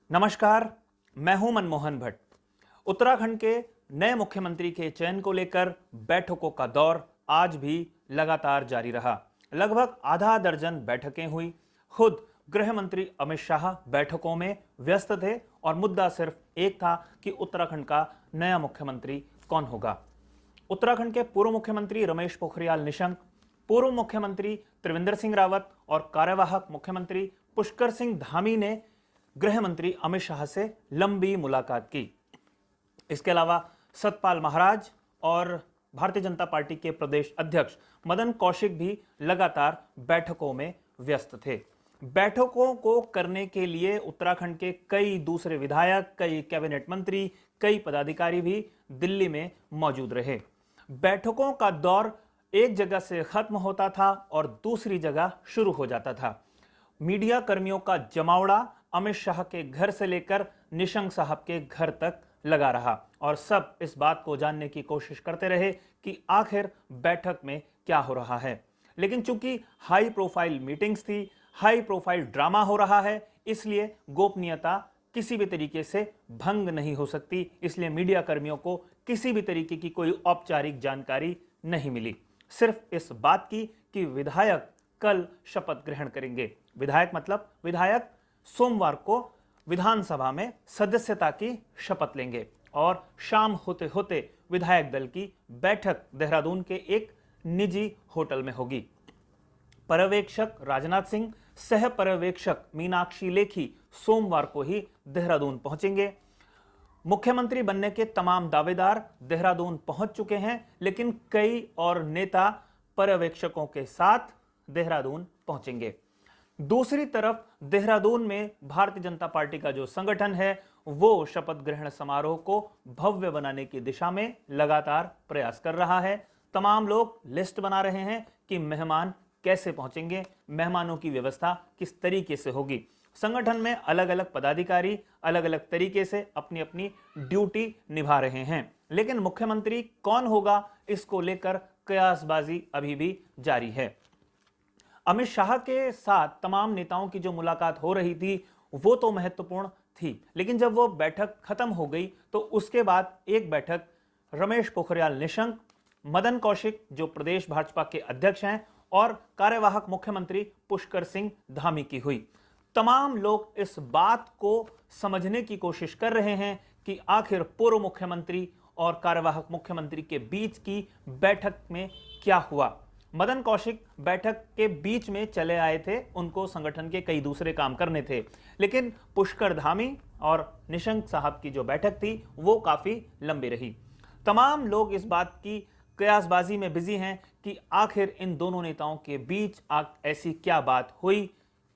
नमस्कार, मैं हूं मनमोहन भट्ट। उत्तराखंड के नए मुख्यमंत्री के चयन को लेकर बैठकों का दौर आज भी लगातार जारी रहा। लगभग आधा दर्जन बैठकें हुई। खुद गृह मंत्री अमित शाह बैठकों में व्यस्त थे और मुद्दा सिर्फ एक था कि उत्तराखंड का नया मुख्यमंत्री कौन होगा। उत्तराखंड के पूर्व मुख्यमंत्री रमेश पोखरियाल निशंक, पूर्व मुख्यमंत्री त्रिवेंद्र सिंह रावत और कार्यवाहक मुख्यमंत्री पुष्कर सिंह धामी ने गृह मंत्री अमित शाह से लंबी मुलाकात की। इसके अलावा सतपाल महाराज और भारतीय जनता पार्टी के प्रदेश अध्यक्ष मदन कौशिक भी लगातार बैठकों में व्यस्त थे। बैठकों को करने के लिए उत्तराखंड के कई दूसरे विधायक, कई कैबिनेट मंत्री, कई पदाधिकारी भी दिल्ली में मौजूद रहे। बैठकों का दौर एक जगह से खत्म होता था और दूसरी जगह शुरू हो जाता था। मीडिया कर्मियों का जमावड़ा अमित शाह के घर से लेकर निशंक साहब के घर तक लगा रहा और सब इस बात को जानने की कोशिश करते रहे कि आखिर बैठक में क्या हो रहा है। लेकिन चूंकि हाई प्रोफाइल मीटिंग्स थी, हाई प्रोफाइल ड्रामा हो रहा है, इसलिए गोपनीयता किसी भी तरीके से भंग नहीं हो सकती। इसलिए मीडिया कर्मियों को किसी भी तरीके की कोई औपचारिक जानकारी नहीं मिली। सिर्फ इस बात की कि विधायक कल शपथ ग्रहण करेंगे। विधायक मतलब विधायक सोमवार को विधानसभा में सदस्यता की शपथ लेंगे और शाम होते होते विधायक दल की बैठक देहरादून के एक निजी होटल में होगी। पर्यवेक्षक राजनाथ सिंह, सह पर्यवेक्षक मीनाक्षी लेखी सोमवार को ही देहरादून पहुंचेंगे। मुख्यमंत्री बनने के तमाम दावेदार देहरादून पहुंच चुके हैं, लेकिन कई और नेता पर्यवेक्षकों के साथ देहरादून पहुंचेंगे। दूसरी तरफ देहरादून में भारतीय जनता पार्टी का जो संगठन है वो शपथ ग्रहण समारोह को भव्य बनाने की दिशा में लगातार प्रयास कर रहा है। तमाम लोग लिस्ट बना रहे हैं कि मेहमान कैसे पहुंचेंगे, मेहमानों की व्यवस्था किस तरीके से होगी। संगठन में अलग अलग पदाधिकारी अलग अलग तरीके से अपनी अपनी ड्यूटी निभा रहे हैं, लेकिन मुख्यमंत्री कौन होगा इसको लेकर कयासबाजी अभी भी जारी है। अमित शाह के साथ तमाम नेताओं की जो मुलाकात हो रही थी वो तो महत्वपूर्ण थी, लेकिन जब वो बैठक खत्म हो गई तो उसके बाद एक बैठक रमेश पोखरियाल निशंक, मदन कौशिक जो प्रदेश भाजपा के अध्यक्ष हैं और कार्यवाहक मुख्यमंत्री पुष्कर सिंह धामी की हुई। तमाम लोग इस बात को समझने की कोशिश कर रहे हैं कि आखिर पूर्व मुख्यमंत्री और कार्यवाहक मुख्यमंत्री के बीच की बैठक में क्या हुआ। मदन कौशिक बैठक के बीच में चले आए थे, उनको संगठन के कई दूसरे काम करने थे, लेकिन पुष्कर धामी और निशंक साहब की जो बैठक थी वो काफी लंबी रही। तमाम लोग इस बात की कयासबाजी में बिजी हैं कि आखिर इन दोनों नेताओं के बीच ऐसी क्या बात हुई,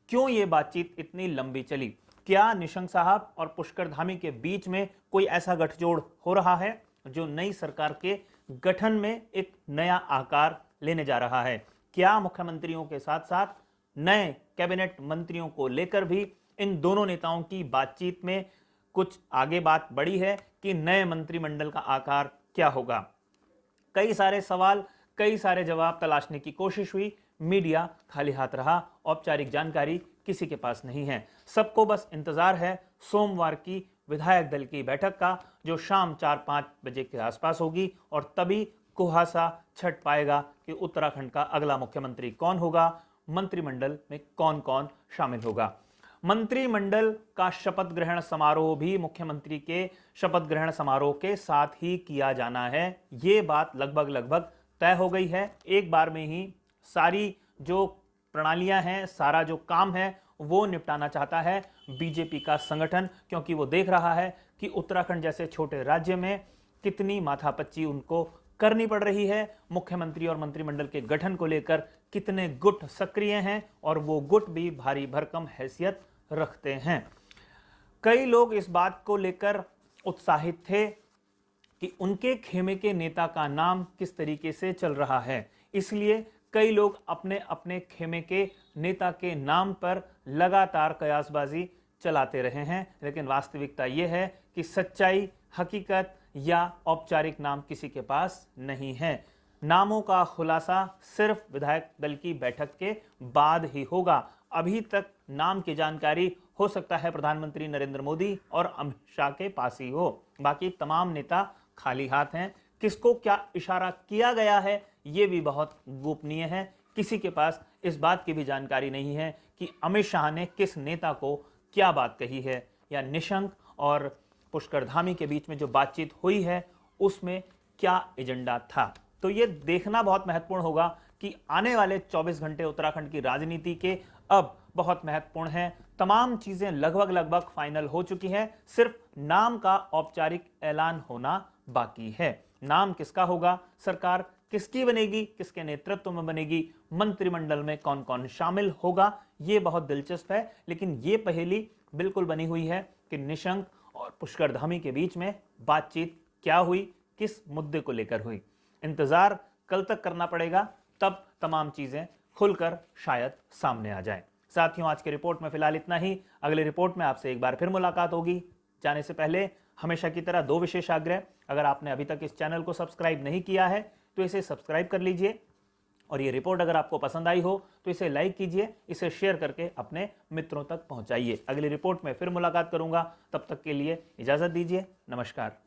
क्यों ये बातचीत इतनी लंबी चली। क्या निशंक साहब और पुष्कर धामी के बीच में कोई ऐसा गठजोड़ हो रहा है जो नई सरकार के गठन में एक नया आकार लेने जा रहा है। क्या मुख्यमंत्रियों के साथ साथ नए कैबिनेट मंत्रियों को लेकर भी इन दोनों नेताओं की बातचीत में कुछ आगे बात बढ़ी है कि नए मंत्रिमंडल का आकार क्या होगा। कई सारे सवाल, कई सारे जवाब तलाशने की कोशिश हुई, मीडिया खाली हाथ रहा, औपचारिक जानकारी किसी के पास नहीं है। सबको बस इंतजार है सोमवार की विधायक दल की बैठक का, जो शाम 4-5 बजे के आसपास होगी और तभी कुहासा छट पाएगा कि उत्तराखंड का अगला मुख्यमंत्री कौन होगा, मंत्रिमंडल में कौन कौन शामिल होगा। मंत्रिमंडल का शपथ ग्रहण समारोह भी मुख्यमंत्री के शपथ ग्रहण समारोह के साथ ही किया जाना है। ये बात लगभग तय हो गई है। एक बार में ही सारी जो प्रणालियां हैं, सारा जो काम है वो निपटाना चाहता है बीजेपी का संगठन, क्योंकि वो देख रहा है कि उत्तराखंड जैसे छोटे राज्य में कितनी माथापच्ची उनको करनी पड़ रही है। मुख्यमंत्री और मंत्रिमंडल के गठन को लेकर कितने गुट सक्रिय हैं और वो गुट भी भारी भरकम हैसियत रखते हैं। कई लोग इस बात को लेकर उत्साहित थे कि उनके खेमे के नेता का नाम किस तरीके से चल रहा है, इसलिए कई लोग अपने अपने खेमे के नेता के नाम पर लगातार कयासबाजी चलाते रहे हैं। लेकिन वास्तविकता यह है कि सच्चाई, हकीकत या औपचारिक नाम किसी के पास नहीं है। नामों का खुलासा सिर्फ विधायक दल की बैठक के बाद ही होगा। अभी तक नाम की जानकारी हो सकता है प्रधानमंत्री नरेंद्र मोदी और अमित शाह के पास ही हो। बाकी तमाम नेता खाली हाथ हैं। किसको क्या इशारा किया गया है ये भी बहुत गोपनीय है। किसी के पास इस बात की भी जानकारी नहीं है कि अमित शाह ने किस नेता को क्या बात कही है या निशंक और पुष्कर धामी के बीच में जो बातचीत हुई है उसमें क्या एजेंडा था। तो ये देखना बहुत महत्वपूर्ण होगा कि आने वाले 24 घंटे उत्तराखंड की राजनीति के अब बहुत महत्वपूर्ण हैं। तमाम चीजें लगभग फाइनल हो चुकी हैं, सिर्फ नाम का औपचारिक ऐलान होना बाकी है। नाम किसका होगा, सरकार किसकी बनेगी, किसके नेतृत्व में बनेगी, मंत्रिमंडल में कौन कौन शामिल होगा, ये बहुत दिलचस्प है। लेकिन ये पहेली बिल्कुल बनी हुई है कि निशंक और पुष्कर धामी के बीच में बातचीत क्या हुई, किस मुद्दे को लेकर हुई। इंतजार कल तक करना पड़ेगा, तब तमाम चीजें खुलकर शायद सामने आ जाए। साथियों, आज की रिपोर्ट में फिलहाल इतना ही। अगली रिपोर्ट में आपसे एक बार फिर मुलाकात होगी। जाने से पहले हमेशा की तरह 2 विशेष आग्रह। अगर आपने अभी तक इस चैनल को सब्सक्राइब नहीं किया है तो इसे सब्सक्राइब कर लीजिए, और ये रिपोर्ट अगर आपको पसंद आई हो तो इसे लाइक कीजिए, इसे शेयर करके अपने मित्रों तक पहुंचाइए। अगली रिपोर्ट में फिर मुलाकात करूंगा, तब तक के लिए इजाजत दीजिए। नमस्कार।